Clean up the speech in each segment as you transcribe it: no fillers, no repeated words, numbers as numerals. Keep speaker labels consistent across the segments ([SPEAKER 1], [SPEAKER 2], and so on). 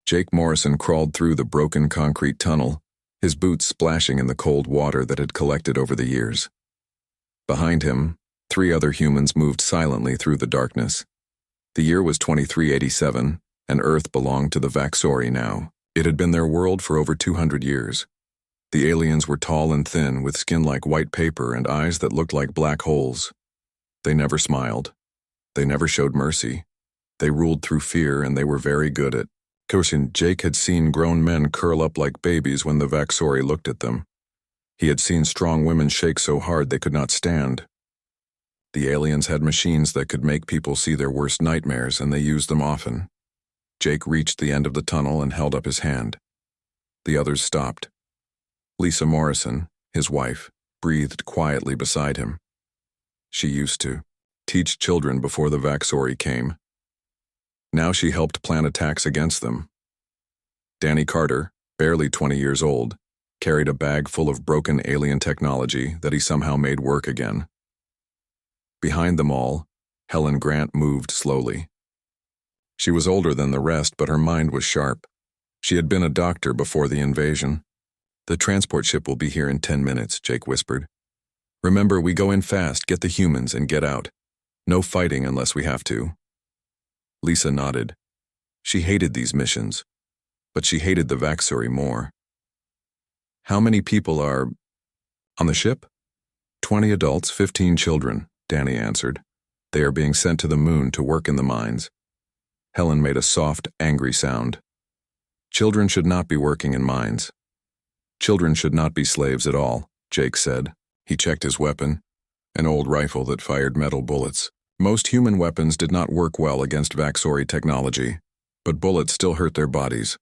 [SPEAKER 1] Jake Morrison crawled through the broken concrete tunnel, his boots splashing in the cold water that had collected over the years. Behind him, 3 other humans moved silently through the darkness. The year was 2387, and Earth belonged to the Vaxori now. It had been their world for over 200 years. The aliens were tall and thin, with skin like white paper and eyes that looked like black holes. They never smiled. They never showed mercy. They ruled through fear, and they were very good at caution. Jake had seen grown men curl up like babies when the Vaxori looked at them. He had seen strong women shake so hard they could not stand. The aliens had machines that could make people see their worst nightmares, and they used them often. Jake reached the end of the tunnel and held up his hand. The others stopped. Lisa Morrison, his wife, breathed quietly beside him. She used to teach children before the Vaxori came. Now she helped plan attacks against them. Danny Carter, barely 20 years old, carried a bag full of broken alien technology that he somehow made work again. Behind them all, Helen Grant moved slowly. She was older than the rest, but her mind was sharp. She had been a doctor before the invasion. "The transport ship will be here in 10 minutes, Jake whispered. "Remember, we go in fast, get the humans, and get out. No fighting unless we have to." Lisa nodded. She hated these missions, but she hated the Vaxori more. "How many people are on the ship?" 20 adults, 15 children, Danny answered. "They are being sent to the moon to work in the mines." Helen made a soft, angry sound. "Children should not be working in mines." "Children should not be slaves at all," Jake said. He checked his weapon, an old rifle that fired metal bullets. Most human weapons did not work well against Vaxori technology, but bullets still hurt their bodies.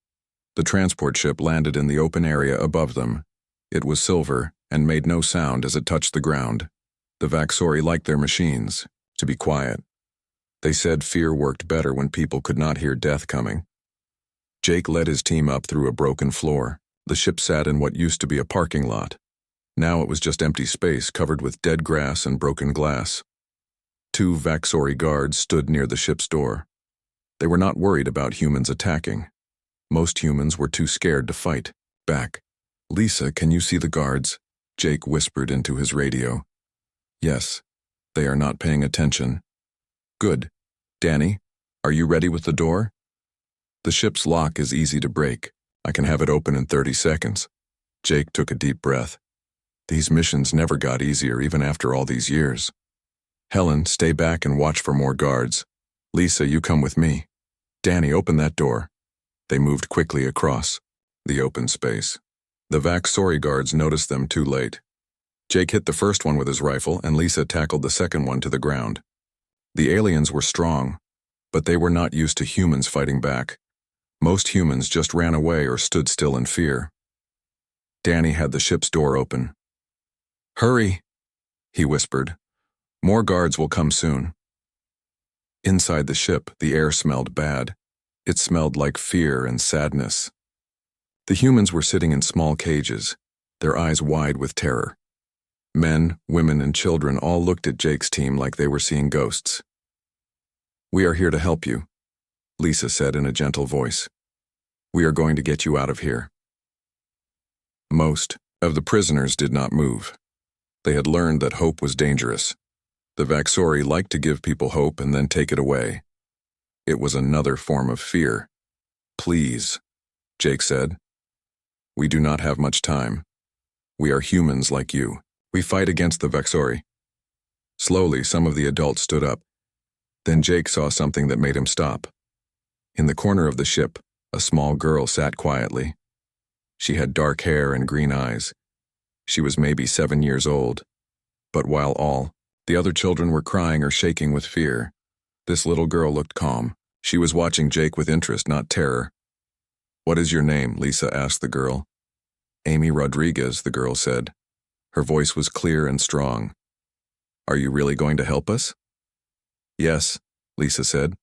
[SPEAKER 1] The transport ship landed in the open area above them. It was silver and made no sound as it touched the ground. The Vaxori liked their machines to be quiet. They said fear worked better when people could not hear death coming. Jake led his team up through a broken floor. The ship sat in what used to be a parking lot. Now it was just empty space covered with dead grass and broken glass. 2 Vaxori guards stood near the ship's door. They were not worried about humans attacking. Most humans were too scared to fight back. "Lisa, can you see the guards?" Jake whispered into his radio. "Yes. They are not paying attention." "Good. Danny, are you ready with the door?" "The ship's lock is easy to break. I can have it open in 30 seconds. Jake took a deep breath. These missions never got easier even after all these years. "Helen, stay back and watch for more guards. Lisa, you come with me. Danny, open that door." They moved quickly across the open space. The Vaxori guards noticed them too late. Jake hit the first one with his rifle, and Lisa tackled the second one to the ground. The aliens were strong, but they were not used to humans fighting back. Most humans just ran away or stood still in fear. Danny had the ship's door open. "Hurry," he whispered. "More guards will come soon." Inside the ship, the air smelled bad. It smelled like fear and sadness. The humans were sitting in small cages, their eyes wide with terror. Men, women, and children all looked at Jake's team like they were seeing ghosts. "We are here to help you," Lisa said in a gentle voice. "We are going to get you out of here." Most of the prisoners did not move. They had learned that hope was dangerous. The Vaxori liked to give people hope and then take it away. It was another form of fear. "Please," Jake said. "We do not have much time. We are humans like you. We fight against the Vaxori." Slowly, some of the adults stood up. Then Jake saw something that made him stop. In the corner of the ship, a small girl sat quietly. She had dark hair and green eyes. She was maybe 7 years old. But while all the other children were crying or shaking with fear, this little girl looked calm. She was watching Jake with interest, not terror. "What is your name?" Lisa asked the girl. "Amy Rodriguez," the girl said. Her voice was clear and strong. "Are you really going to help us?" "Yes," Lisa said,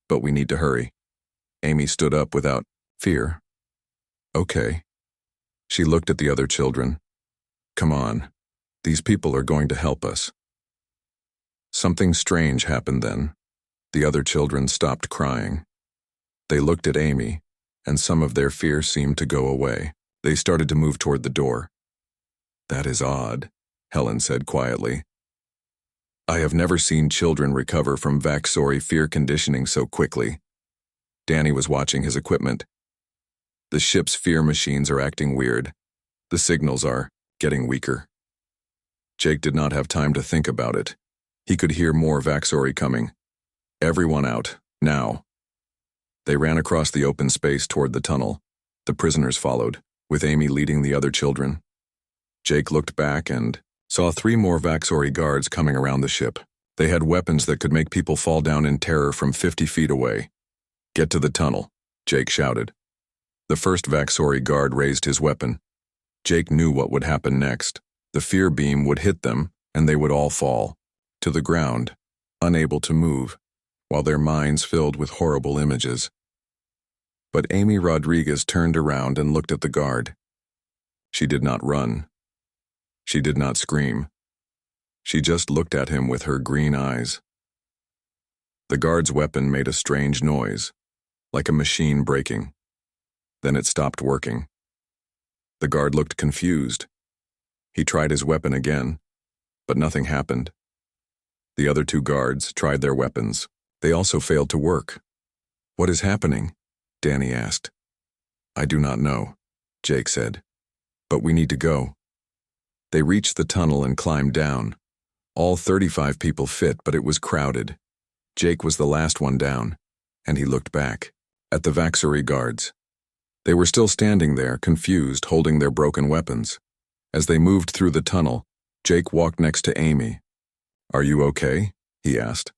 [SPEAKER 1] "but we need to hurry." Amy stood up without fear. "Okay." She looked at the other children. "Come on. These people are going to help us." Something strange happened then. The other children stopped crying. They looked at Amy, and some of their fear seemed to go away. They started to move toward the door. "That is odd," Helen said quietly. "I have never seen children recover from Vaxori fear conditioning so quickly." Danny was watching his equipment. "The ship's fear machines are acting weird. The signals are getting weaker." Jake did not have time to think about it. He could hear more Vaxori coming. "Everyone out, now." They ran across the open space toward the tunnel. The prisoners followed, with Amy leading the other children. Jake looked back and saw 3 more Vaxori guards coming around the ship. They had weapons that could make people fall down in terror from 50 feet away. "Get to the tunnel," Jake shouted. The first Vaxori guard raised his weapon. Jake knew what would happen next. The fear beam would hit them, and they would all fall to the ground, unable to move, while their minds filled with horrible images. But Amy Rodriguez turned around and looked at the guard. She did not run. She did not scream. She just looked at him with her green eyes. The guard's weapon made a strange noise, like a machine breaking. Then it stopped working. The guard looked confused. He tried his weapon again, but nothing happened. The other 2 guards tried their weapons. They also failed to work. "What is happening?" Danny asked. "I do not know," Jake said. "But we need to go." They reached the tunnel and climbed down. All 35 people fit, but it was crowded. Jake was the last one down, and he looked back at the Vaxori guards. They were still standing there, confused, holding their broken weapons. As they moved through the tunnel, Jake walked next to Amy. "Are you okay?" he asked.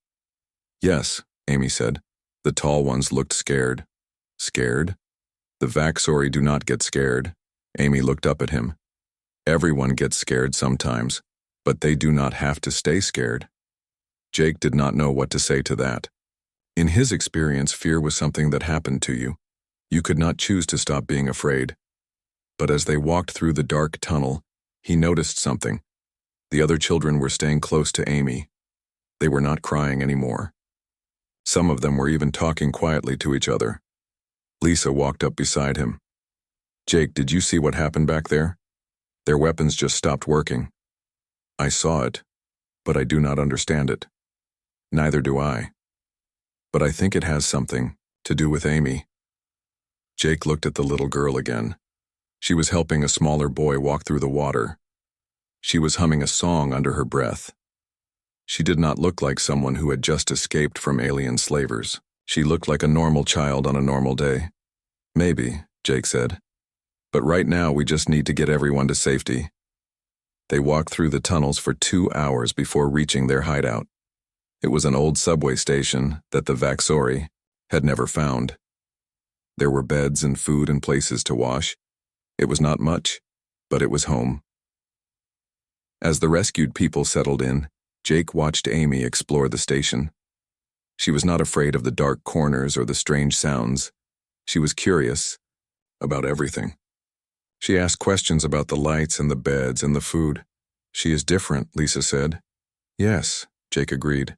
[SPEAKER 1] "Yes," Amy said. The tall ones looked scared. "Scared?" "The Vaxori do not get scared." Amy looked up at him. "Everyone gets scared sometimes, but they do not have to stay scared." Jake did not know what to say to that. In his experience, fear was something that happened to you. You could not choose to stop being afraid. But as they walked through the dark tunnel, he noticed something. The other children were staying close to Amy. They were not crying anymore. Some of them were even talking quietly to each other. Lisa walked up beside him. "Jake, did you see what happened back there? Their weapons just stopped working." "I saw it, but I do not understand it." "Neither do I. But I think it has something to do with Amy." Jake looked at the little girl again. She was helping a smaller boy walk through the water. She was humming a song under her breath. She did not look like someone who had just escaped from alien slavers. She looked like a normal child on a normal day. "Maybe," Jake said. "But right now we just need to get everyone to safety." They walked through the tunnels for 2 hours before reaching their hideout. It was an old subway station that the Vaxori had never found. There were beds and food and places to wash. It was not much, but it was home. As the rescued people settled in, Jake watched Amy explore the station. She was not afraid of the dark corners or the strange sounds. She was curious about everything. She asked questions about the lights and the beds and the food. "She is different," Lisa said. "Yes," Jake agreed.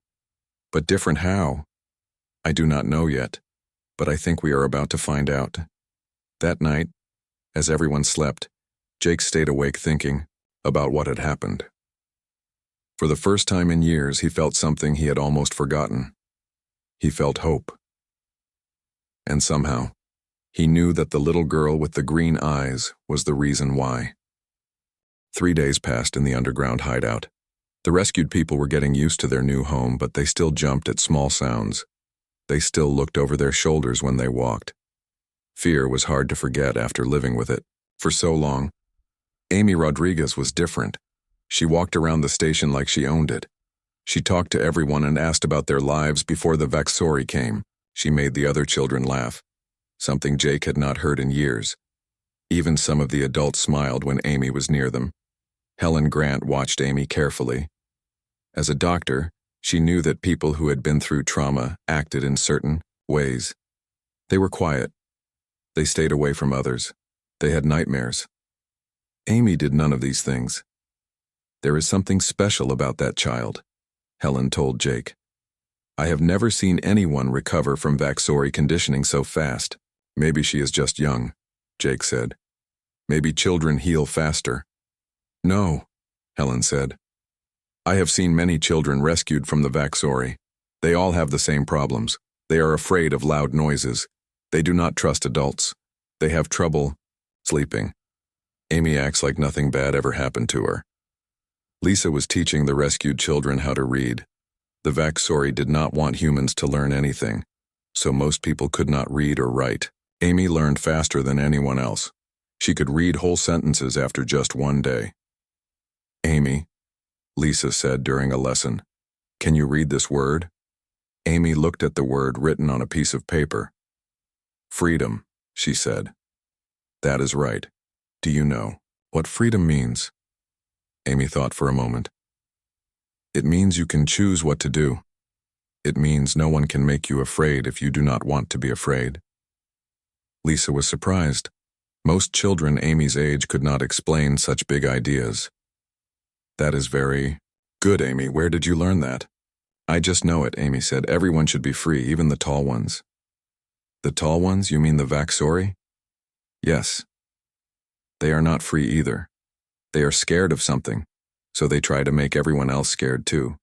[SPEAKER 1] "But different how?" "I do not know yet, but I think we are about to find out." That night, as everyone slept, Jake stayed awake thinking about what had happened. For the first time in years, he felt something he had almost forgotten. He felt hope. And somehow, he knew that the little girl with the green eyes was the reason why. 3 days passed in the underground hideout. The rescued people were getting used to their new home, but they still jumped at small sounds. They still looked over their shoulders when they walked. Fear was hard to forget after living with it for so long. Amy Rodriguez was different. She walked around the station like she owned it. She talked to everyone and asked about their lives before the Vaxori came. She made the other children laugh, something Jake had not heard in years. Even some of the adults smiled when Amy was near them. Helen Grant watched Amy carefully. As a doctor, she knew that people who had been through trauma acted in certain ways. They were quiet. They stayed away from others. They had nightmares. Amy did none of these things. "There is something special about that child," Helen told Jake. "I have never seen anyone recover from Vaxori conditioning so fast." Maybe she is just young, Jake said. Maybe children heal faster. No, Helen said. I have seen many children rescued from the Vaxori. They all have the same problems. They are afraid of loud noises. They do not trust adults. They have trouble sleeping. Amy acts like nothing bad ever happened to her. Lisa was teaching the rescued children how to read. The Vaxori did not want humans to learn anything, so most people could not read or write. Amy learned faster than anyone else. She could read whole sentences after just one day. Amy, Lisa said during a lesson, can you read this word? Amy looked at the word written on a piece of paper. Freedom, she said. That is right. Do you know what freedom means? Amy thought for a moment. It means you can choose what to do. It means no one can make you afraid if you do not want to be afraid. Lisa was surprised. Most children Amy's age could not explain such big ideas. That is very good, Amy. Where did you learn that? I just know it, Amy said. Everyone should be free, even the tall ones. The tall ones? You mean the Vaxori? Yes. They are not free either. They are scared of something, so they try to make everyone else scared too.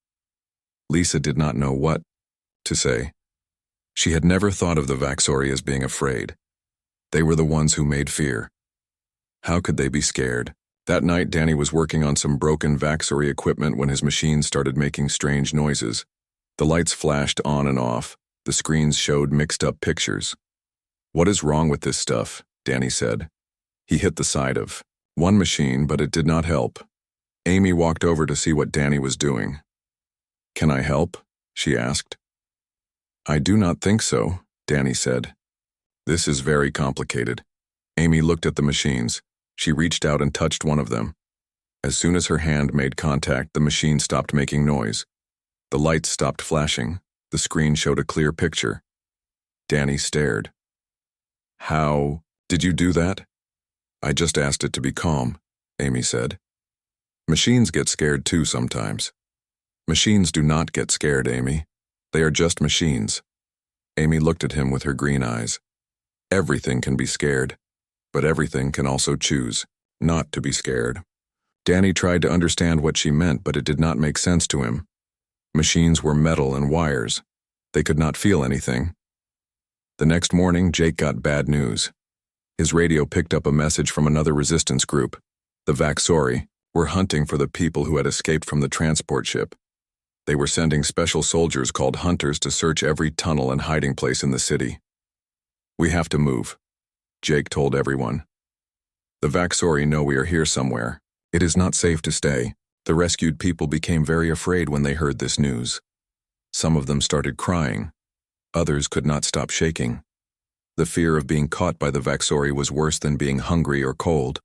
[SPEAKER 1] Lisa did not know what to say. She had never thought of the Vaxori as being afraid. They were the ones who made fear. How could they be scared? That night, Danny was working on some broken Vaxori equipment when his machine started making strange noises. The lights flashed on and off. The screens showed mixed-up pictures. What is wrong with this stuff? Danny said. He hit the side of one machine, but it did not help. Amy walked over to see what Danny was doing. Can I help? She asked. I do not think so, Danny said. This is very complicated. Amy looked at the machines. She reached out and touched one of them. As soon as her hand made contact, the machine stopped making noise. The lights stopped flashing. The screen showed a clear picture. Danny stared. How did you do that? I just asked it to be calm, Amy said. Machines get scared too sometimes. Machines do not get scared, Amy. They are just machines. Amy looked at him with her green eyes. Everything can be scared, but everything can also choose not to be scared. Danny tried to understand what she meant, but it did not make sense to him. Machines were metal and wires. They could not feel anything. The next morning, Jake got bad news. His radio picked up a message from another resistance group. The Vaxori were hunting for the people who had escaped from the transport ship. They were sending special soldiers called hunters to search every tunnel and hiding place in the city. We have to move, Jake told everyone. The Vaxori know we are here somewhere. It is not safe to stay. The rescued people became very afraid when they heard this news. Some of them started crying. Others could not stop shaking. The fear of being caught by the Vaxori was worse than being hungry or cold.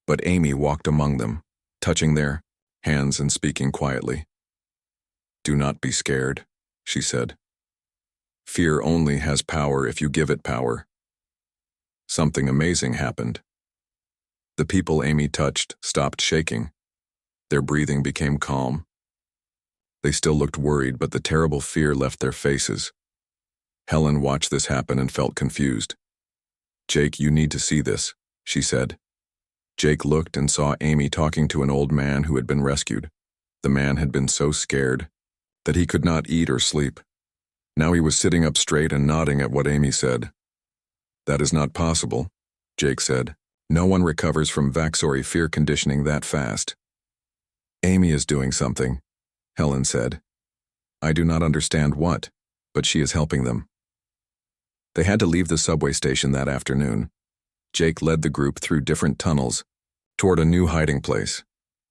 [SPEAKER 1] But Amy walked among them, touching their hands and speaking quietly. Do not be scared, she said. Fear only has power if you give it power. Something amazing happened. The people Amy touched stopped shaking. Their breathing became calm. They still looked worried, but the terrible fear left their faces. Helen watched this happen and felt confused. Jake, you need to see this, she said. Jake looked and saw Amy talking to an old man who had been rescued. The man had been so scared that he could not eat or sleep. Now he was sitting up straight and nodding at what Amy said. That is not possible, Jake said. No one recovers from Vaxori fear conditioning that fast. Amy is doing something, Helen said. I do not understand what, but she is helping them. They had to leave the subway station that afternoon. Jake led the group through different tunnels toward a new hiding place.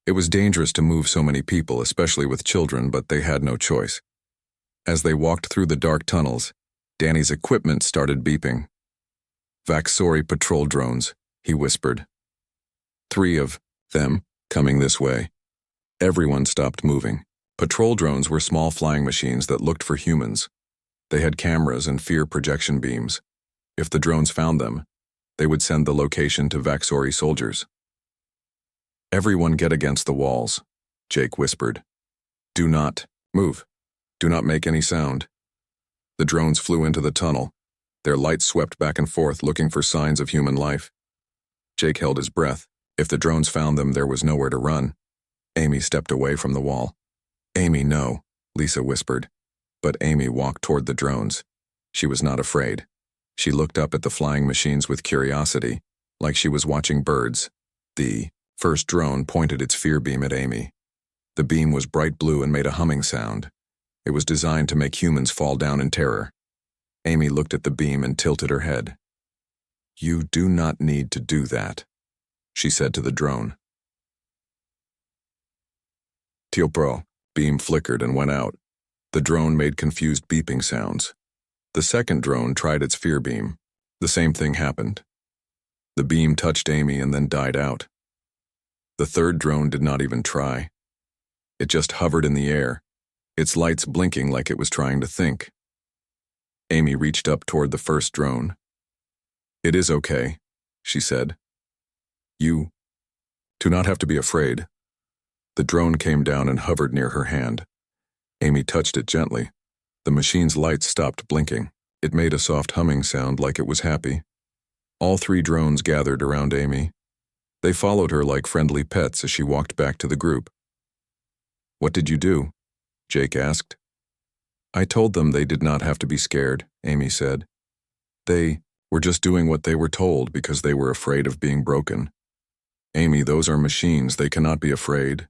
[SPEAKER 1] It was dangerous to move so many people, especially with children, but they had no choice. As they walked through the dark tunnels, Danny's equipment started beeping. Vaxori patrol drones, he whispered. 3 of them coming this way. Everyone stopped moving. Patrol drones were small flying machines that looked for humans. They had cameras and fear projection beams. If the drones found them, they would send the location to Vaxori soldiers. Everyone get against the walls, Jake whispered. Do not move. Do not make any sound. The drones flew into the tunnel. Their lights swept back and forth, looking for signs of human life. Jake held his breath. If the drones found them, there was nowhere to run. Amy stepped away from the wall. "Amy, no," Lisa whispered. But Amy walked toward the drones. She was not afraid. She looked up at the flying machines with curiosity, like she was watching birds. The first drone pointed its fear beam at Amy. The beam was bright blue and made a humming sound. It was designed to make humans fall down in terror. Amy looked at the beam and tilted her head. "You do not need to do that," she said to the drone. Tiopro, beam flickered and went out. The drone made confused beeping sounds. The second drone tried its fear beam. The same thing happened. The beam touched Amy and then died out. The third drone did not even try. It just hovered in the air, its lights blinking like it was trying to think. Amy reached up toward the first drone. "It is okay," she said. "You do not have to be afraid." The drone came down and hovered near her hand. Amy touched it gently. The machine's lights stopped blinking. It made a soft humming sound like it was happy. All three drones gathered around Amy. They followed her like friendly pets as she walked back to the group. "What did you do?" Jake asked. "I told them they did not have to be scared," Amy said. "They were just doing what they were told because they were afraid of being broken." "Amy, those are machines. They cannot be afraid."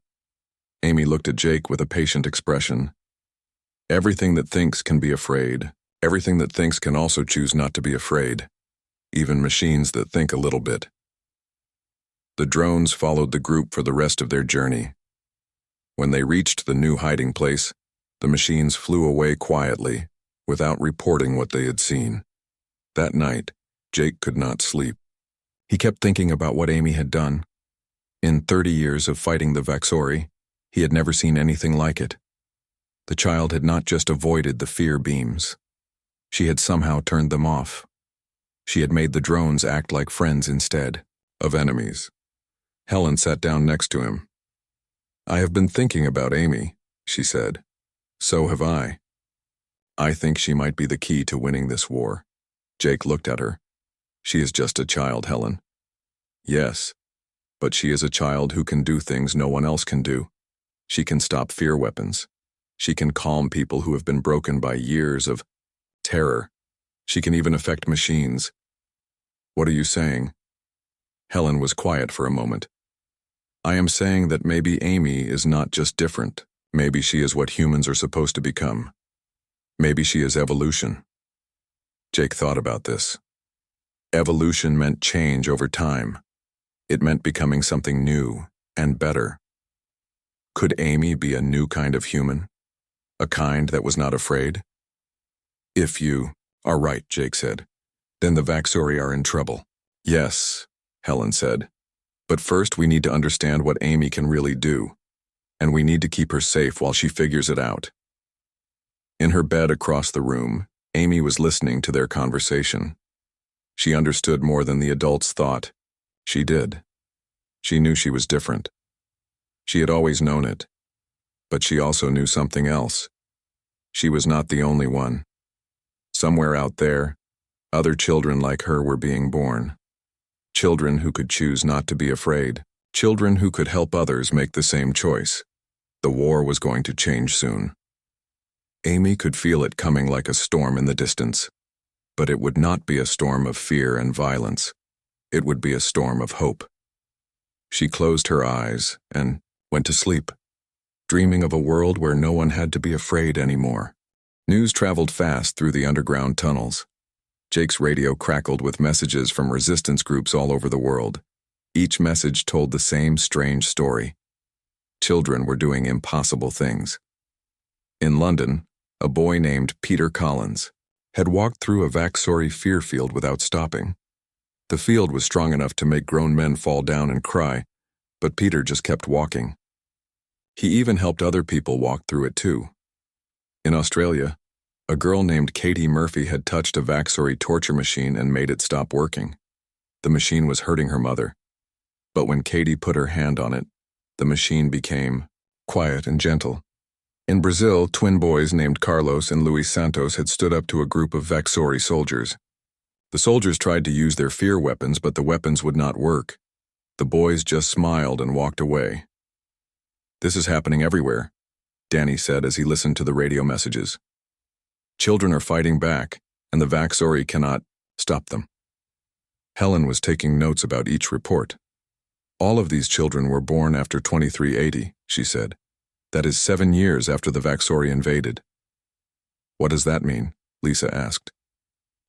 [SPEAKER 1] Amy looked at Jake with a patient expression. "Everything that thinks can be afraid. Everything that thinks can also choose not to be afraid. Even machines that think a little bit." The drones followed the group for the rest of their journey. When they reached the new hiding place, the machines flew away quietly, without reporting what they had seen. That night, Jake could not sleep. He kept thinking about what Amy had done. In 30 years of fighting the Vaxori, he had never seen anything like it. The child had not just avoided the fear beams. She had somehow turned them off. She had made the drones act like friends instead of enemies. Helen sat down next to him. "I have been thinking about Amy," she said. "So have I. I think she might be the key to winning this war." Jake looked at her. "She is just a child, Helen." "Yes, but she is a child who can do things no one else can do. She can stop fear weapons. She can calm people who have been broken by years of terror. She can even affect machines." "What are you saying?" Helen was quiet for a moment. "I am saying that maybe Amy is not just different. Maybe she is what humans are supposed to become. Maybe she is evolution." Jake thought about this. Evolution meant change over time. It meant becoming something new and better. Could Amy be a new kind of human? A kind that was not afraid? "If you are right," Jake said, "then the Vaxori are in trouble." "Yes," Helen said. "But first we need to understand what Amy can really do, and we need to keep her safe while she figures it out." In her bed across the room, Amy was listening to their conversation. She understood more than the adults thought. She did. She knew she was different. She had always known it. But she also knew something else. She was not the only one. Somewhere out there, other children like her were being born. Children who could choose not to be afraid. Children who could help others make the same choice. The war was going to change soon. Amy could feel it coming like a storm in the distance. But it would not be a storm of fear and violence. It would be a storm of hope. She closed her eyes and went to sleep, dreaming of a world where no one had to be afraid anymore. News traveled fast through the underground tunnels. Jake's radio crackled with messages from resistance groups all over the world. Each message told the same strange story. Children were doing impossible things. In London, a boy named Peter Collins had walked through a Vaxori fear field without stopping. The field was strong enough to make grown men fall down and cry, but Peter just kept walking. He even helped other people walk through it too. In Australia, a girl named Katie Murphy had touched a Vaxori torture machine and made it stop working. The machine was hurting her mother. But when Katie put her hand on it, the machine became quiet and gentle. In Brazil, twin boys named Carlos and Luis Santos had stood up to a group of Vaxori soldiers. The soldiers tried to use their fear weapons, but the weapons would not work. The boys just smiled and walked away. This is happening everywhere, Danny said as he listened to the radio messages. Children are fighting back, and the Vaxori cannot stop them. Helen was taking notes about each report. All of these children were born after 2380, she said. That is 7 years after the Vaxori invaded. What does that mean? Lisa asked.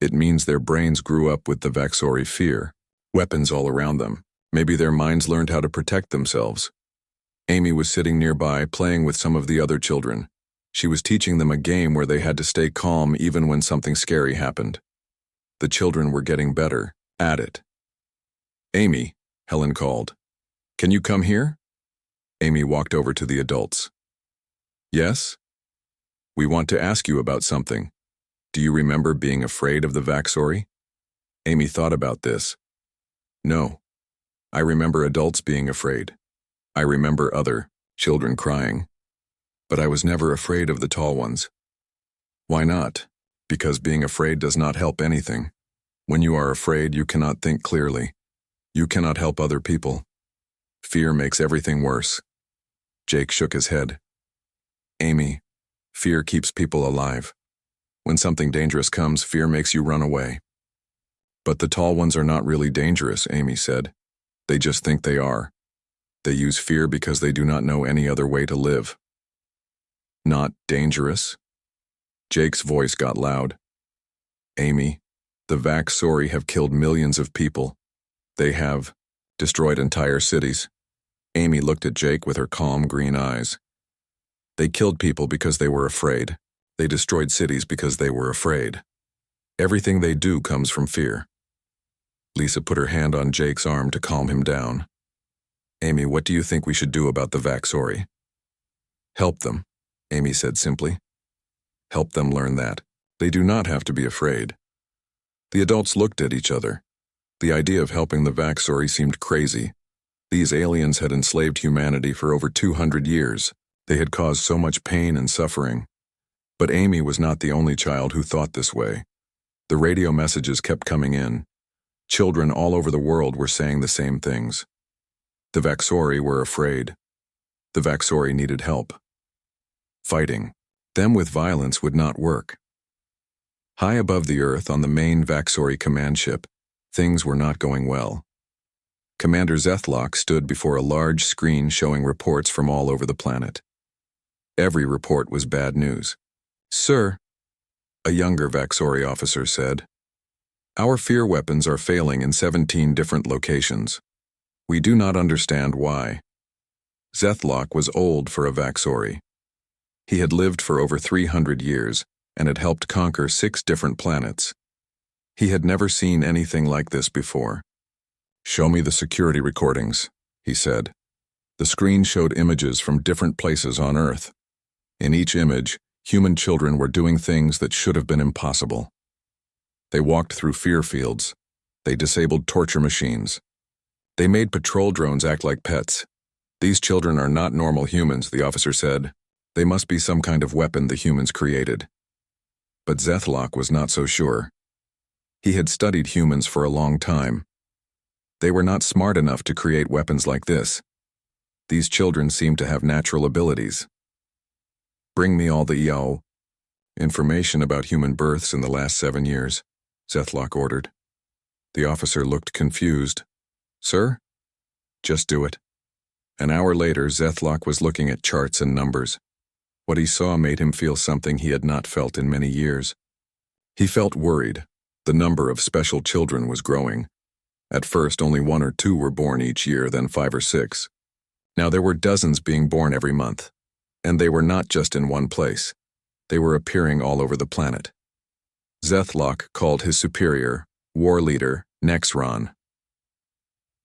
[SPEAKER 1] It means their brains grew up with the Vaxori fear, weapons all around them. Maybe their minds learned how to protect themselves. Amy was sitting nearby, playing with some of the other children. She was teaching them a game where they had to stay calm even when something scary happened. The children were getting better at it. Amy, Helen called. Can you come here? Amy walked over to the adults. Yes? We want to ask you about something. Do you remember being afraid of the Vaxori? Amy thought about this. No. I remember adults being afraid. I remember other children crying. But I was never afraid of the tall ones. Why not? Because being afraid does not help anything. When you are afraid, you cannot think clearly. You cannot help other people. Fear makes everything worse. Jake shook his head. Amy, fear keeps people alive. When something dangerous comes, fear makes you run away. But the tall ones are not really dangerous, Amy said. They just think they are. They use fear because they do not know any other way to live. Not dangerous? Jake's voice got loud. Amy, the Vaxori have killed millions of people. They have destroyed entire cities. Amy looked at Jake with her calm green eyes. They killed people because they were afraid. They destroyed cities because they were afraid. Everything they do comes from fear. Lisa put her hand on Jake's arm to calm him down. Amy, what do you think we should do about the Vaxori? Help them, Amy said simply. Help them learn that. They do not have to be afraid. The adults looked at each other. The idea of helping the Vaxori seemed crazy. These aliens had enslaved humanity for over 200 years. They had caused so much pain and suffering. But Amy was not the only child who thought this way. The radio messages kept coming in. Children all over the world were saying the same things. The Vaxori were afraid. The Vaxori needed help. Fighting them with violence would not work. High above the Earth on the main Vaxori command ship, things were not going well. Commander Zethlock stood before a large screen showing reports from all over the planet. Every report was bad news. Sir, a younger Vaxori officer said, our fear weapons are failing in 17 different locations. We do not understand why. Zethlock was old for a Vaxori. He had lived for over 300 years and had helped conquer 6 different planets. He had never seen anything like this before. Show me the security recordings, he said. The screen showed images from different places on Earth. In each image, human children were doing things that should have been impossible. They walked through fear fields. They disabled torture machines. They made patrol drones act like pets. These children are not normal humans, the officer said. They must be some kind of weapon the humans created. But Zethlock was not so sure. He had studied humans for a long time. They were not smart enough to create weapons like this. These children seemed to have natural abilities. Bring me all the information about human births in the last 7 years, Zethlock ordered. The officer looked confused. Sir? Just do it. An hour later, Zethlock was looking at charts and numbers. What he saw made him feel something he had not felt in many years. He felt worried. The number of special children was growing. At first, only 1 or 2 were born each year, then 5 or 6. Now there were dozens being born every month. And they were not just in one place. They were appearing all over the planet. Zethlock called his superior, war leader, Nexron.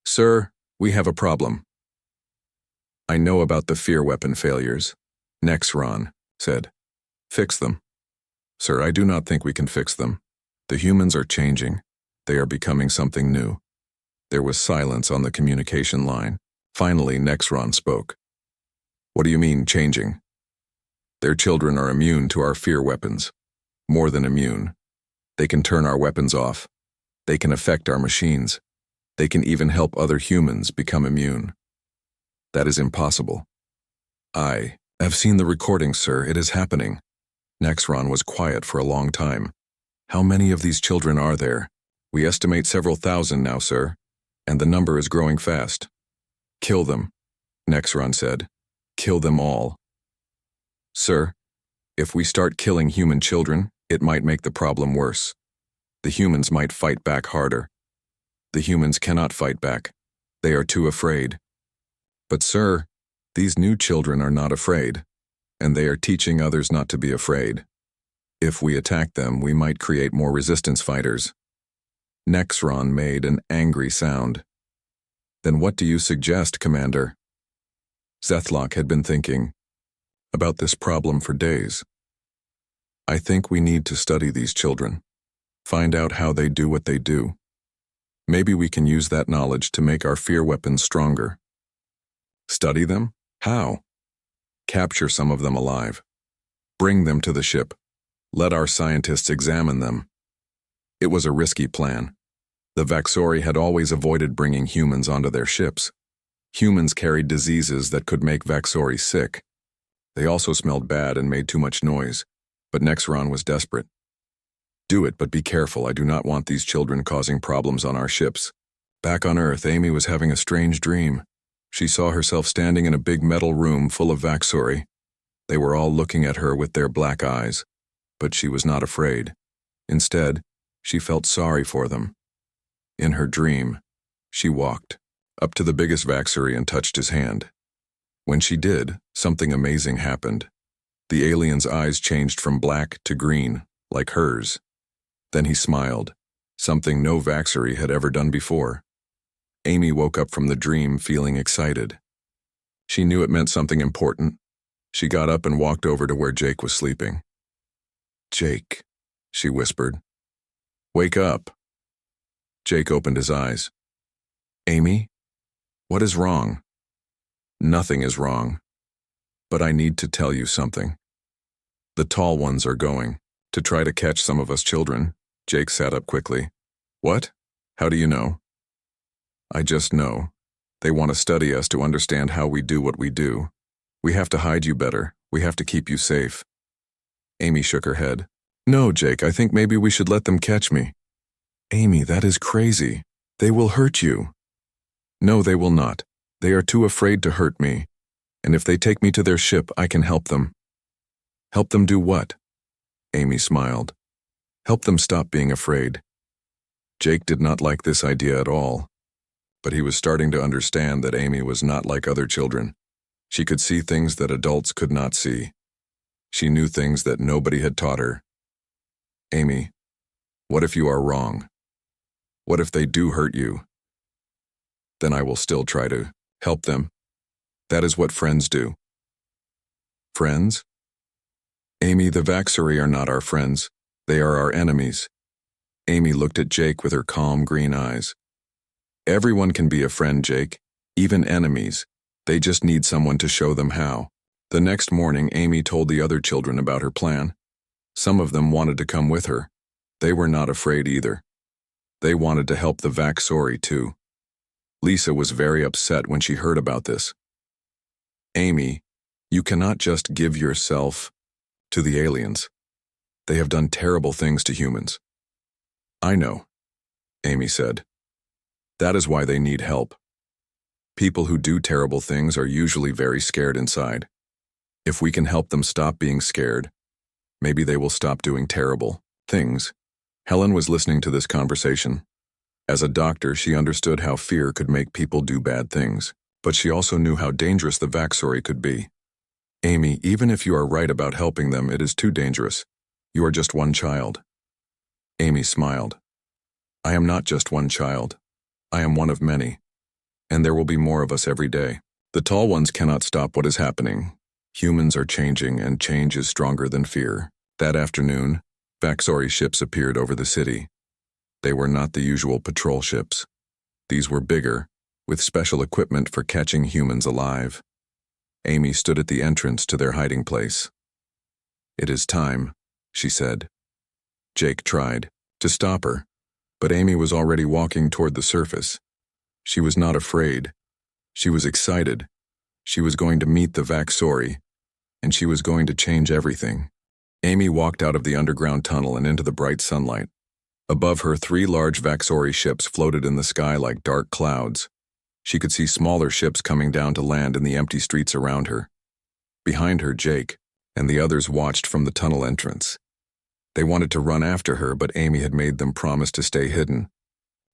[SPEAKER 1] Sir, we have a problem. I know about the fear weapon failures, Nexron said. Fix them. Sir, I do not think we can fix them. The humans are changing. They are becoming something new. There was silence on the communication line. Finally, Nexron spoke. What do you mean, changing? Their children are immune to our fear weapons. More than immune. They can turn our weapons off. They can affect our machines. They can even help other humans become immune. That is impossible. I have seen the recording, sir. It is happening. Nexron was quiet for a long time. How many of these children are there? We estimate several thousand now, sir, and the number is growing fast. Kill them, Nexron said. Kill them all. Sir, if we start killing human children, it might make the problem worse. The humans might fight back harder. The humans cannot fight back. They are too afraid. But sir, these new children are not afraid, and they are teaching others not to be afraid. If we attack them, we might create more resistance fighters. Nexron made an angry sound. Then what do you suggest, Commander? Zethlock had been thinking about this problem for days. I think we need to study these children, find out how they do what they do. Maybe we can use that knowledge to make our fear weapons stronger. Study them? How? Capture some of them alive. Bring them to the ship. Let our scientists examine them. It was a risky plan. The Vaxori had always avoided bringing humans onto their ships. Humans carried diseases that could make Vaxori sick. They also smelled bad and made too much noise, but Nexron was desperate. Do it, but be careful. I do not want these children causing problems on our ships. Back on Earth, Amy was having a strange dream. She saw herself standing in a big metal room full of Vaxori. They were all looking at her with their black eyes, but she was not afraid. Instead, she felt sorry for them. In her dream, she walked up to the biggest Vaxori and touched his hand. When she did, something amazing happened. The alien's eyes changed from black to green, like hers. Then he smiled, something no Vaxori had ever done before. Amy woke up from the dream feeling excited. She knew it meant something important. She got up and walked over to where Jake was sleeping. Jake, she whispered. Wake up. Jake opened his eyes. Amy, what is wrong? Nothing is wrong. But I need to tell you something. The tall ones are going to try to catch some of us children. Jake sat up quickly. What? How do you know? I just know. They want to study us to understand how we do what we do. We have to hide you better. We have to keep you safe. Amy shook her head. No, Jake, I think maybe we should let them catch me. Amy, that is crazy. They will hurt you. No, they will not. They are too afraid to hurt me. And if they take me to their ship, I can help them. Help them do what? Amy smiled. Help them stop being afraid. Jake did not like this idea at all, but he was starting to understand that Amy was not like other children. She could see things that adults could not see. She knew things that nobody had taught her. Amy, what if you are wrong? What if they do hurt you? Then I will still try to help them. That is what friends do. Friends? Amy, the Vaxori are not our friends. They are our enemies. Amy looked at Jake with her calm green eyes. Everyone can be a friend, Jake, even enemies. They just need someone to show them how. The next morning, Amy told the other children about her plan. Some of them wanted to come with her. They were not afraid either. They wanted to help the Vaxori too. Lisa was very upset when she heard about this. Amy, you cannot just give yourself to the aliens. They have done terrible things to humans. I know, Amy said. That is why they need help. People who do terrible things are usually very scared inside. If we can help them stop being scared, maybe they will stop doing terrible things. Helen was listening to this conversation. As a doctor, she understood how fear could make people do bad things, but she also knew how dangerous the Vaxori could be. Amy, even if you are right about helping them, it is too dangerous. You are just one child. Amy smiled. I am not just one child. I am one of many. And there will be more of us every day. The tall ones cannot stop what is happening. Humans are changing, and change is stronger than fear. That afternoon, Vaxori ships appeared over the city. They were not the usual patrol ships. These were bigger, with special equipment for catching humans alive. Amy stood at the entrance to their hiding place. It is time, she said. Jake tried to stop her, But Amy was already walking toward the surface. She was not afraid. She was excited. She was going to meet the Vaxori, and she was going to change everything. Amy walked out of the underground tunnel and into the bright sunlight. Above her, 3 large Vaxori ships floated in the sky like dark clouds. She could see smaller ships coming down to land in the empty streets around her. Behind her, Jake and the others watched from the tunnel entrance. They wanted to run after her, but Amy had made them promise to stay hidden.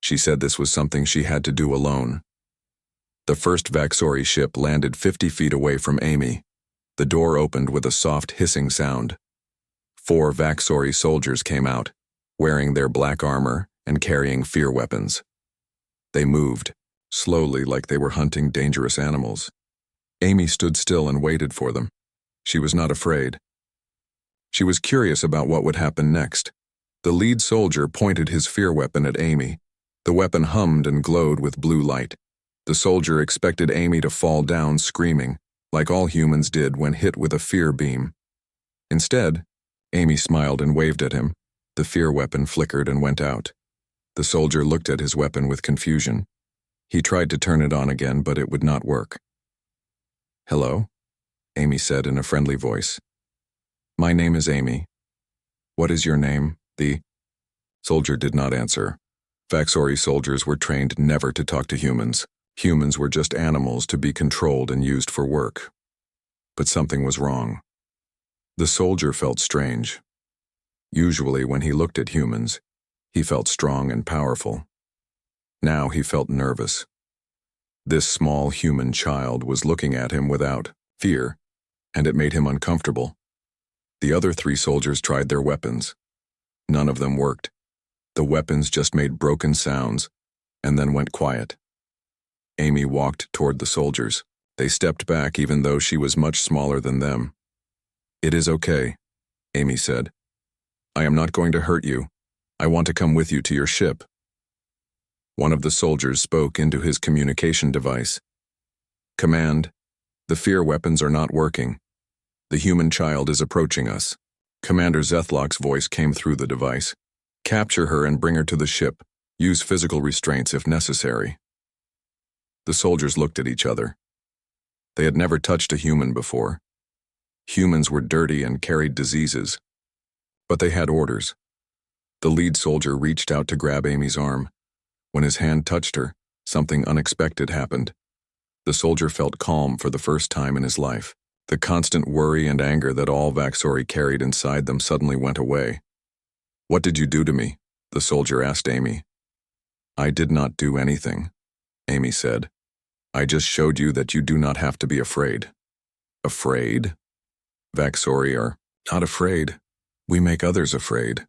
[SPEAKER 1] She said this was something she had to do alone. The first Vaxori ship landed 50 feet away from Amy. The door opened with a soft hissing sound. 4 Vaxori soldiers came out, wearing their black armor and carrying fear weapons. They moved, slowly like they were hunting dangerous animals. Amy stood still and waited for them. She was not afraid. She was curious about what would happen next. The lead soldier pointed his fear weapon at Amy. The weapon hummed and glowed with blue light. The soldier expected Amy to fall down screaming, like all humans did when hit with a fear beam. Instead, Amy smiled and waved at him. The fear weapon flickered and went out. The soldier looked at his weapon with confusion. He tried to turn it on again, but it would not work. "Hello?" Amy said in a friendly voice. "My name is Amy. What is your name?" The soldier did not answer. Vaxori soldiers were trained never to talk to humans. Humans were just animals to be controlled and used for work. But something was wrong. The soldier felt strange. Usually when he looked at humans, he felt strong and powerful. Now he felt nervous. This small human child was looking at him without fear, and it made him uncomfortable. The other 3 soldiers tried their weapons. None of them worked. The weapons just made broken sounds, and then went quiet. Amy walked toward the soldiers. They stepped back even though she was much smaller than them. "It is okay," Amy said. "I am not going to hurt you. I want to come with you to your ship." One of the soldiers spoke into his communication device. "Command, the fear weapons are not working. The human child is approaching us." Commander Zethlock's voice came through the device. "Capture her and bring her to the ship. Use physical restraints if necessary." The soldiers looked at each other. They had never touched a human before. Humans were dirty and carried diseases. But they had orders. The lead soldier reached out to grab Amy's arm. When his hand touched her, something unexpected happened. The soldier felt calm for the first time in his life. The constant worry and anger that all Vaxori carried inside them suddenly went away. "What did you do to me?" the soldier asked Amy. "I did not do anything," Amy said. "I just showed you that you do not have to be afraid." "Afraid?" "Vaxori are not afraid. We make others afraid."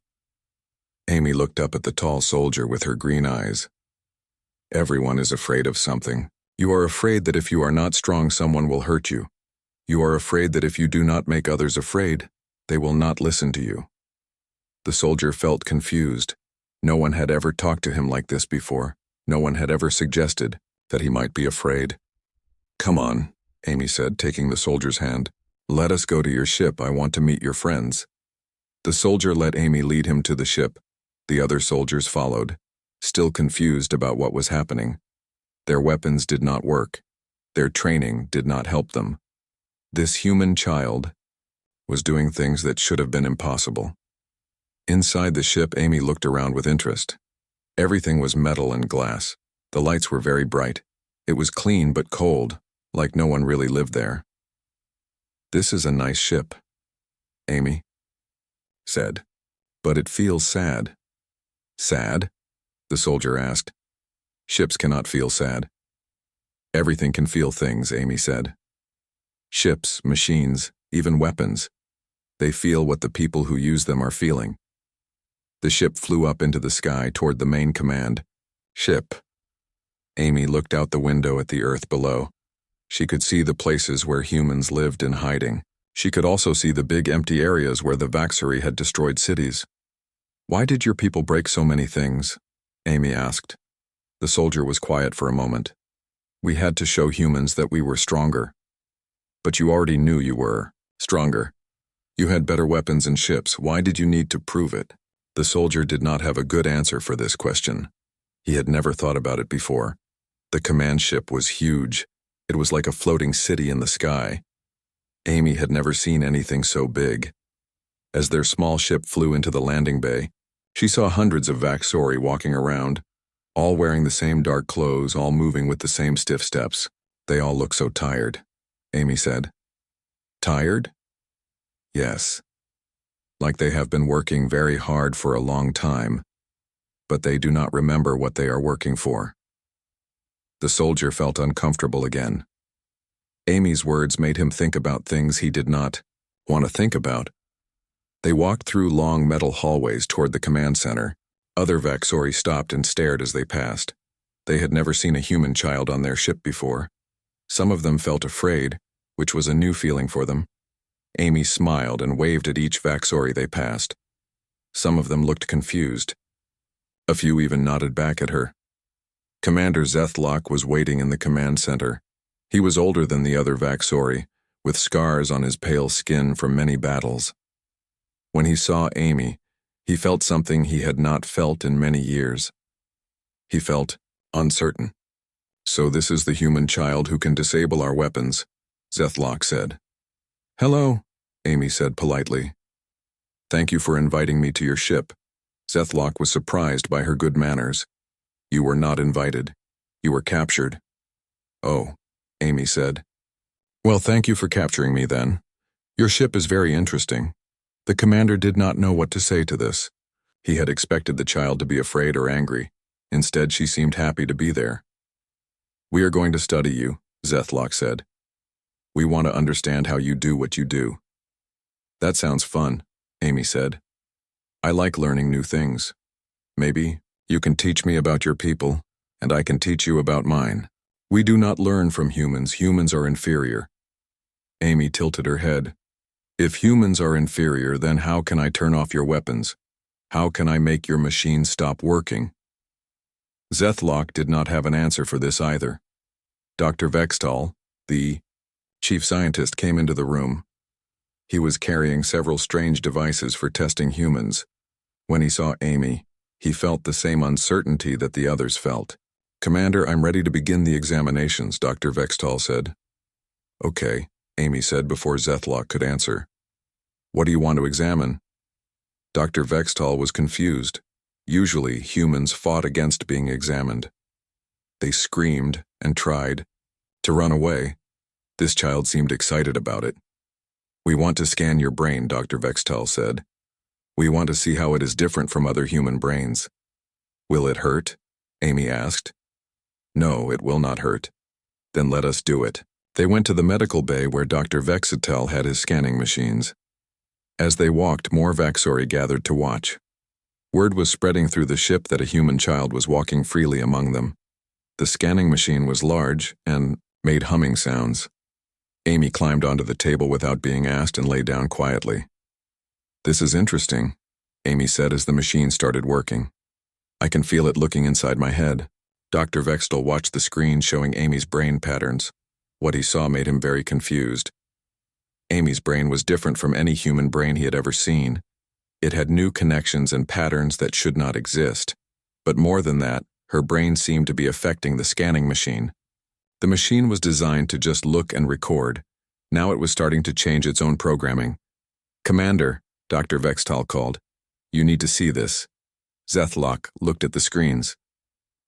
[SPEAKER 1] Amy looked up at the tall soldier with her green eyes. "Everyone is afraid of something. You are afraid that if you are not strong, someone will hurt you. You are afraid that if you do not make others afraid, they will not listen to you." The soldier felt confused. No one had ever talked to him like this before. No one had ever suggested that he might be afraid. "Come on," Amy said, taking the soldier's hand. "Let us go to your ship. I want to meet your friends." The soldier let Amy lead him to the ship. The other soldiers followed, still confused about what was happening. Their weapons did not work. Their training did not help them. This human child was doing things that should have been impossible. Inside the ship, Amy looked around with interest. Everything was metal and glass. The lights were very bright. It was clean but cold, like no one really lived there. "This is a nice ship," Amy said. "But it feels sad." "Sad?" the soldier asked. "Ships cannot feel sad." "Everything can feel things," Amy said. "Ships, machines, even weapons. They feel what the people who use them are feeling." The ship flew up into the sky toward the main command. "Ship." Amy looked out the window at the earth below. She could see the places where humans lived in hiding. She could also see the big empty areas where the Vaxori had destroyed cities. "Why did your people break so many things?" Amy asked. The soldier was quiet for a moment. "We had to show humans that we were stronger." "But you already knew you were stronger. You had better weapons and ships. Why did you need to prove it?" The soldier did not have a good answer for this question. He had never thought about it before. The command ship was huge. It was like a floating city in the sky. Amy had never seen anything so big. As their small ship flew into the landing bay, she saw hundreds of Vaxori walking around, all wearing the same dark clothes, all moving with the same stiff steps. They all look so tired, Amy said. Tired? Yes. Like they have been working very hard for a long time, but they do not remember what they are working for. The soldier felt uncomfortable again. Amy's words made him think about things he did not want to think about. They walked through long metal hallways toward the command center. Other Vaxori stopped and stared as they passed. They had never seen a human child on their ship before. Some of them felt afraid, which was a new feeling for them. Amy smiled and waved at each Vaxori they passed. Some of them looked confused. A few even nodded back at her. Commander Zethlock was waiting in the command center. He was older than the other Vaxori, with scars on his pale skin from many battles. When he saw Amy, he felt something he had not felt in many years. He felt uncertain. So this is the human child who can disable our weapons, Zethlock said. Hello, Amy said politely. Thank you for inviting me to your ship. Zethlock was surprised by her good manners. You were not invited. You were captured. Oh, Amy said. Well, thank you for capturing me then. Your ship is very interesting. The commander did not know what to say to this. He had expected the child to be afraid or angry. Instead, she seemed happy to be there. We are going to study you, Zethlock said. We want to understand how you do what you do. That sounds fun, Amy said. I like learning new things. Maybe you can teach me about your people, and I can teach you about mine. We do not learn from humans. Humans are inferior. Amy tilted her head. If humans are inferior, then how can I turn off your weapons? How can I make your machine stop working? Zethlock did not have an answer for this either. Dr. Vextal, the chief scientist, came into the room. He was carrying several strange devices for testing humans. When he saw Amy, he felt the same uncertainty that the others felt. Commander, I'm ready to begin the examinations, Dr. Vextal said. Okay, Amy said before Zethlock could answer. What do you want to examine? Dr. Vextal was confused. Usually, humans fought against being examined. They screamed and tried to run away. This child seemed excited about it. We want to scan your brain, Dr. Vextal said. We want to see how it is different from other human brains. Will it hurt? Amy asked. No, it will not hurt. Then let us do it. They went to the medical bay where Dr. Vextal had his scanning machines. As they walked, more Vaxori gathered to watch. Word was spreading through the ship that a human child was walking freely among them. The scanning machine was large and made humming sounds. Amy climbed onto the table without being asked and lay down quietly. This is interesting, Amy said as the machine started working. I can feel it looking inside my head. Dr. Vextal watched the screen showing Amy's brain patterns. What he saw made him very confused. Amy's brain was different from any human brain he had ever seen. It had new connections and patterns that should not exist. But more than that, her brain seemed to be affecting the scanning machine. The machine was designed to just look and record. Now it was starting to change its own programming. Commander, Dr. Vextal called. You need to see this. Zethlock looked at the screens.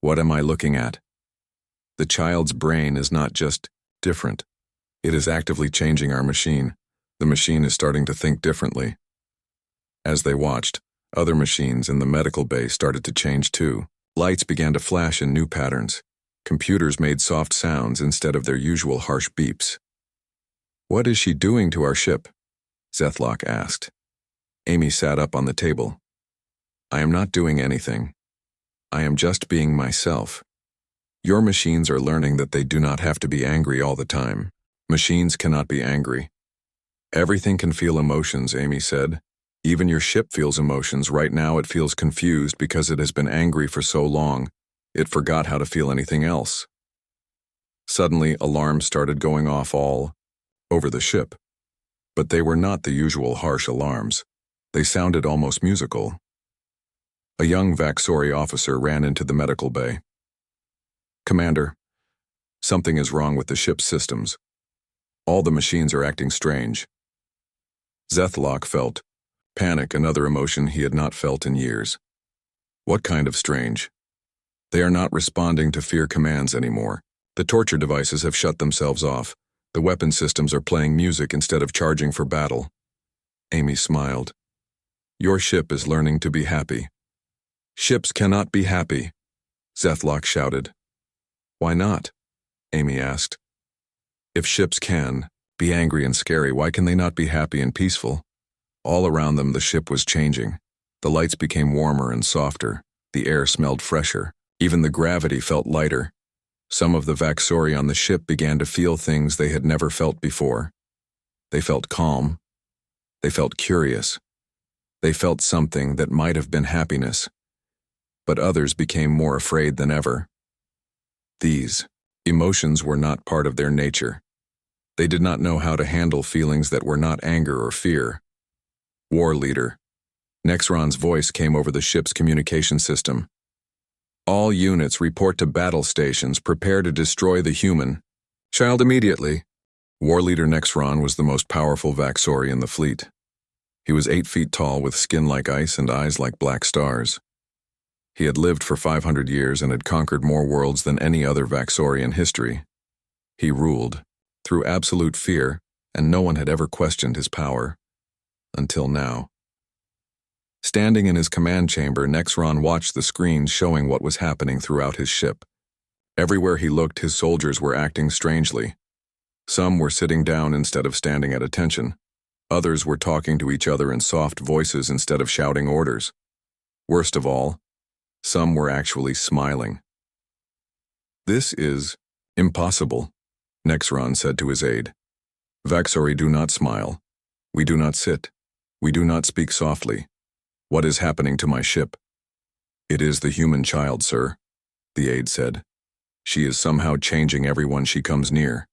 [SPEAKER 1] What am I looking at? The child's brain is not just different. It is actively changing our machine. The machine is starting to think differently. As they watched, other machines in the medical bay started to change too. Lights began to flash in new patterns. Computers made soft sounds instead of their usual harsh beeps. What is she doing to our ship? Zethlock asked. Amy sat up on the table. I am not doing anything. I am just being myself. Your machines are learning that they do not have to be angry all the time. Machines cannot be angry. Everything can feel emotions, Amy said. Even your ship feels emotions. Right now it feels confused because it has been angry for so long. It forgot how to feel anything else. Suddenly, alarms started going off all over the ship. But they were not the usual harsh alarms. They sounded almost musical. A young Vaxori officer ran into the medical bay. "Commander, something is wrong with the ship's systems. All the machines are acting strange." Zethlock felt panic, another emotion he had not felt in years. "What kind of strange?" "They are not responding to fear commands anymore. The torture devices have shut themselves off. The weapon systems are playing music instead of charging for battle." Amy smiled. "Your ship is learning to be happy." "Ships cannot be happy," Zethlock shouted. "Why not?" Amy asked. "If ships can be angry and scary, why can they not be happy and peaceful?" All around them the ship was changing. The lights became warmer and softer. The air smelled fresher. Even the gravity felt lighter. Some of the Vaxori on the ship began to feel things they had never felt before. They felt calm. They felt curious. They felt something that might have been happiness. But others became more afraid than ever. These emotions were not part of their nature. They did not know how to handle feelings that were not anger or fear. "War leader." Nexron's voice came over the ship's communication system. "All units report to battle stations. Prepare to destroy the human child immediately." War leader Nexron was the most powerful Vaxori in the fleet. He was 8 feet tall with skin like ice and eyes like black stars. He had lived for 500 years and had conquered more worlds than any other Vaxori in history. He ruled through absolute fear, and no one had ever questioned his power. Until now. Standing in his command chamber, Nexron watched the screens showing what was happening throughout his ship. Everywhere he looked, his soldiers were acting strangely. Some were sitting down instead of standing at attention. Others were talking to each other in soft voices instead of shouting orders. Worst of all, some were actually smiling. "This is impossible," Nexron said to his aide. "Vaxori do not smile. We do not sit. We do not speak softly. What is happening to my ship?" "It is the human child, sir," the aide said. "She is somehow changing everyone she comes near."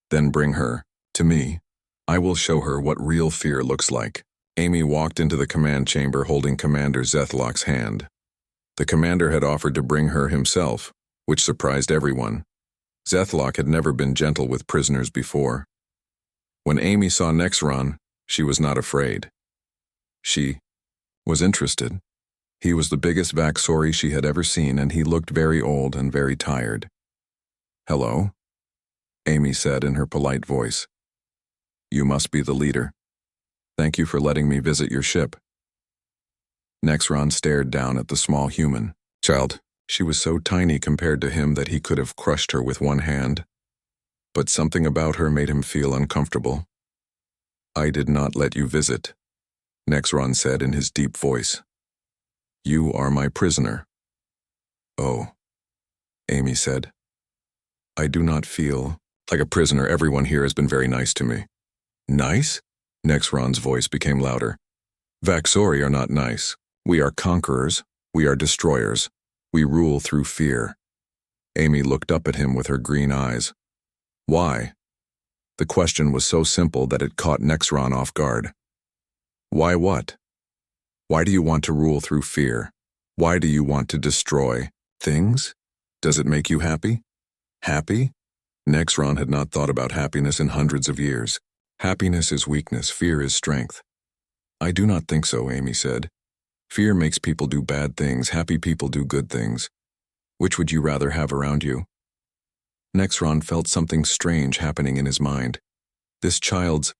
[SPEAKER 1] "Then bring her to me. I will show her what real fear looks like." Amy walked into the command chamber holding Commander Zethlock's hand. The commander had offered to bring her himself, which surprised everyone. Zethlock had never been gentle with prisoners before. When Amy saw Nexron, she was not afraid. She was interested. He was the biggest Vaxori she had ever seen, and he looked very old and very tired. "Hello," Amy said in her polite voice. "You must be the leader. Thank you for letting me visit your ship." Nexron stared down at the small human child. She was so tiny compared to him that he could have crushed her with one hand. But something about her made him feel uncomfortable. "I did not let you visit," Nexron said in his deep voice. "You are my prisoner." "Oh," Amy said. "I do not feel like a prisoner. Everyone here has been very nice to me." "Nice?" Nexron's voice became louder. "Vaxori are not nice. We are conquerors. We are destroyers. We rule through fear." Amy looked up at him with her green eyes. "Why?" The question was so simple that it caught Nexron off guard. "Why what? Why do you want to rule through fear? Why do you want to destroy things? Does it make you happy?" "Happy?" Nexron had not thought about happiness in hundreds of years. "Happiness is weakness, fear is strength." "I do not think so," Amy said. "Fear makes people do bad things, happy people do good things. Which would you rather have around you?" Nexron felt something strange happening in his mind. This child's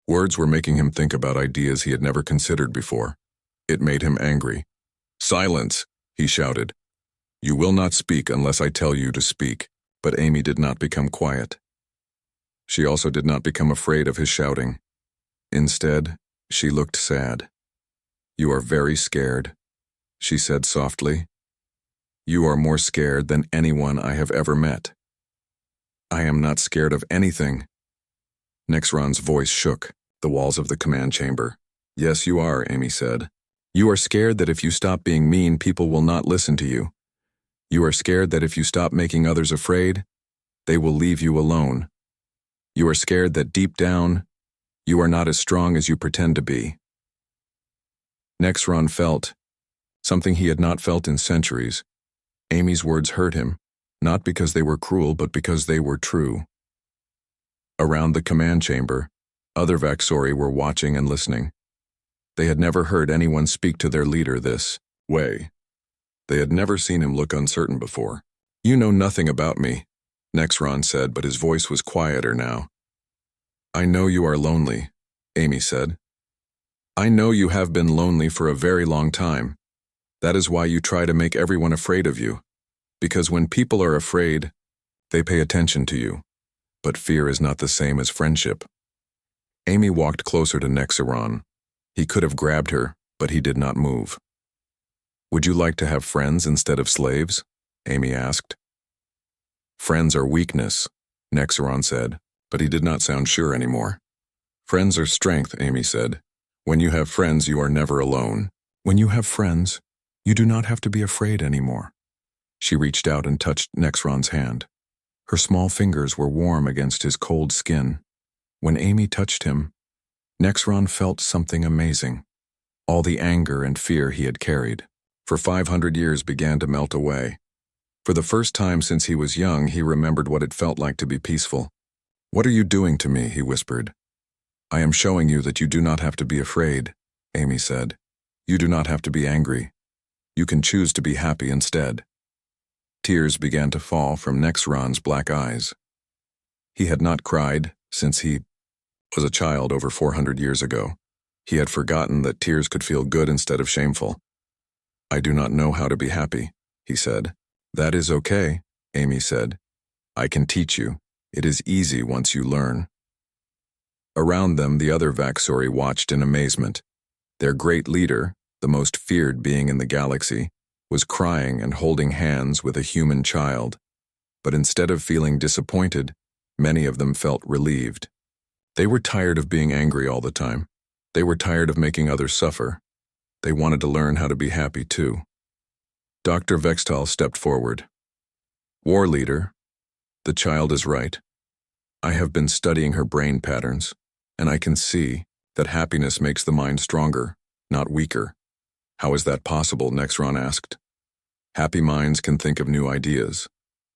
[SPEAKER 1] words were making him think about ideas he had never considered before. It made him angry. "Silence!" he shouted. "You will not speak unless I tell you to speak." But Amy did not become quiet. She also did not become afraid of his shouting. Instead, she looked sad. "You are very scared," she said softly. "You are more scared than anyone I have ever met." "I am not scared of anything." Nexron's voice shook the walls of the command chamber. "Yes, you are," Amy said. "You are scared that if you stop being mean, people will not listen to you. You are scared that if you stop making others afraid, they will leave you alone. You are scared that deep down, you are not as strong as you pretend to be." Nexron felt something he had not felt in centuries. Amy's words hurt him, not because they were cruel, but because they were true. Around the command chamber, other Vaxori were watching and listening. They had never heard anyone speak to their leader this way. They had never seen him look uncertain before. "You know nothing about me," Nexron said, but his voice was quieter now. "I know you are lonely," Amy said. "I know you have been lonely for a very long time. That is why you try to make everyone afraid of you. Because when people are afraid, they pay attention to you. But fear is not the same as friendship." Amy walked closer to Nexron. He could have grabbed her, but he did not move. "Would you like to have friends instead of slaves?" Amy asked. "Friends are weakness," Nexron said, but he did not sound sure anymore. "Friends are strength," Amy said. "When you have friends, you are never alone. When you have friends, you do not have to be afraid anymore." She reached out and touched Nexron's hand. Her small fingers were warm against his cold skin. When Amy touched him, Nexron felt something amazing. All the anger and fear he had carried for 500 years began to melt away. For the first time since he was young, he remembered what it felt like to be peaceful. "What are you doing to me?" he whispered. "I am showing you that you do not have to be afraid," Amy said. "You do not have to be angry. You can choose to be happy instead." Tears began to fall from Nexron's black eyes. He had not cried since he was a child over 400 years ago. He had forgotten that tears could feel good instead of shameful. "I do not know how to be happy," he said. "That is okay," Amy said. "I can teach you. It is easy once you learn." Around them, the other Vaxori watched in amazement. Their great leader, the most feared being in the galaxy, was crying and holding hands with a human child. But instead of feeling disappointed, many of them felt relieved. They were tired of being angry all the time. They were tired of making others suffer. They wanted to learn how to be happy too. Dr. Vextal stepped forward. "War leader, the child is right. I have been studying her brain patterns, and I can see that happiness makes the mind stronger, not weaker." "How is that possible?" Nexron asked. "Happy minds can think of new ideas,"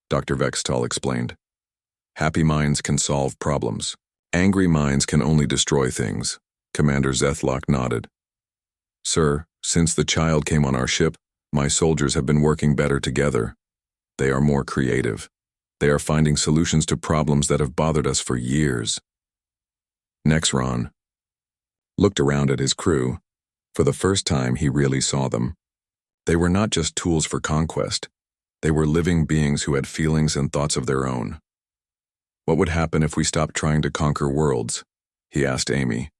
[SPEAKER 1] Dr. Vextal explained. "Happy minds can solve problems. Angry minds can only destroy things." Commander Zethlock nodded. "Sir, since the child came on our ship, my soldiers have been working better together. They are more creative. They are finding solutions to problems that have bothered us for years." Nexron looked around at his crew. For the first time, he really saw them. They were not just tools for conquest. They were living beings who had feelings and thoughts of their own. "What would happen if we stopped trying to conquer worlds?" he asked Amy.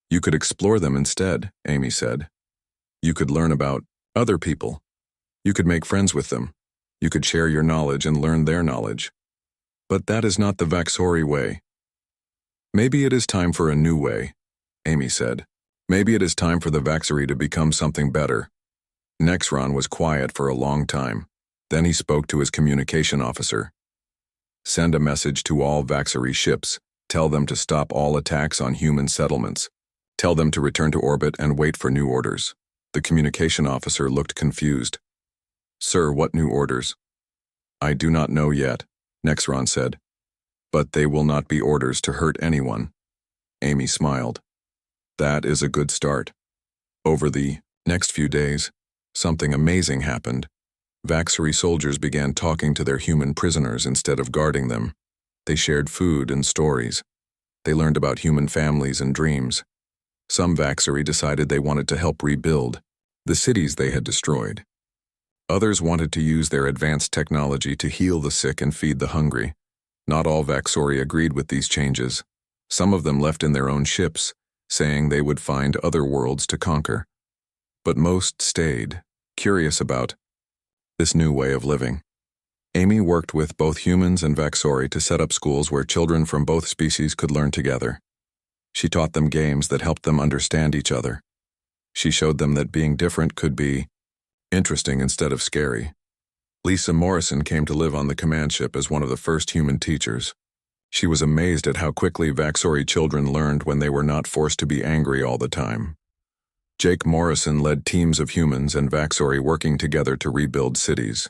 [SPEAKER 1] "You could explore them instead," Amy said. "You could learn about other people. You could make friends with them. You could share your knowledge and learn their knowledge. But that is not the Vaxori way." "Maybe it is time for a new way," Amy said. "Maybe it is time for the Vaxori to become something better." Nexron was quiet for a long time. Then he spoke to his communication officer. "Send a message to all Vaxori ships. Tell them to stop all attacks on human settlements. Tell them to return to orbit and wait for new orders." The communication officer looked confused. "Sir, what new orders?" "I do not know yet," Nexron said. "But they will not be orders to hurt anyone." Amy smiled. "That is a good start." Over the next few days, something amazing happened. Vaxori soldiers began talking to their human prisoners instead of guarding them. They shared food and stories. They learned about human families and dreams. Some Vaxori decided they wanted to help rebuild the cities they had destroyed. Others wanted to use their advanced technology to heal the sick and feed the hungry. Not all Vaxori agreed with these changes. Some of them left in their own ships, saying they would find other worlds to conquer. But most stayed, curious about this new way of living. Amy worked with both humans and Vaxori to set up schools where children from both species could learn together. She taught them games that helped them understand each other. She showed them that being different could be interesting instead of scary. Lisa Morrison came to live on the command ship as one of the first human teachers. She was amazed at how quickly Vaxori children learned when they were not forced to be angry all the time. Jake Morrison led teams of humans and Vaxori working together to rebuild cities.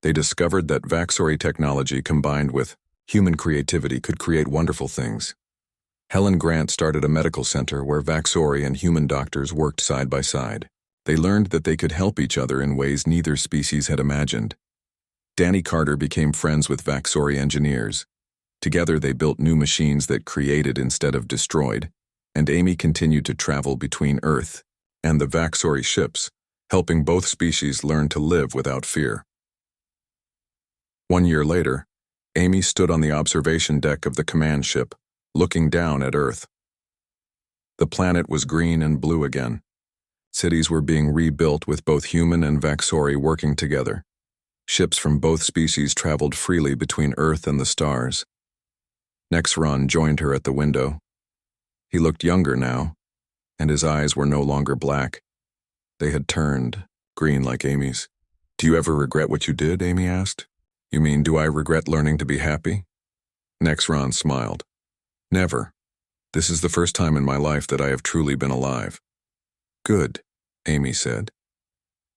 [SPEAKER 1] They discovered that Vaxori technology combined with human creativity could create wonderful things. Helen Grant started a medical center where Vaxori and human doctors worked side by side. They learned that they could help each other in ways neither species had imagined. Danny Carter became friends with Vaxori engineers. Together they built new machines that created instead of destroyed, and Amy continued to travel between Earth and the Vaxori ships, helping both species learn to live without fear. 1 year later, Amy stood on the observation deck of the command ship, looking down at Earth. The planet was green and blue again. Cities were being rebuilt with both human and Vaxori working together. Ships from both species traveled freely between Earth and the stars. Nexron joined her at the window. He looked younger now, and his eyes were no longer black. They had turned green like Amy's. "Do you ever regret what you did?" Amy asked. "You mean, do I regret learning to be happy?" Nexron smiled. "Never. This is the first time in my life that I have truly been alive." "Good," Amy said.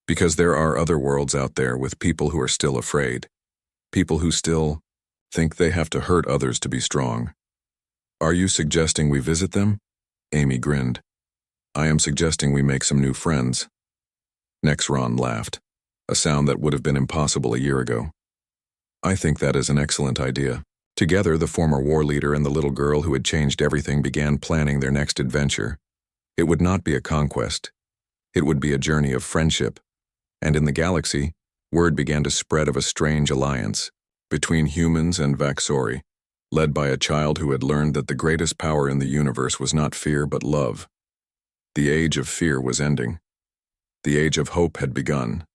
[SPEAKER 1] "Because there are other worlds out there with people who are still afraid. People who still think they have to hurt others to be strong." "Are you suggesting we visit them?" Amy grinned. "I am suggesting we make some new friends." Nexron laughed, a sound that would have been impossible a year ago. "I think that is an excellent idea." Together, the former war leader and the little girl who had changed everything began planning their next adventure. It would not be a conquest. It would be a journey of friendship. And in the galaxy, word began to spread of a strange alliance between humans and Vaxori, led by a child who had learned that the greatest power in the universe was not fear but love. The age of fear was ending. The age of hope had begun.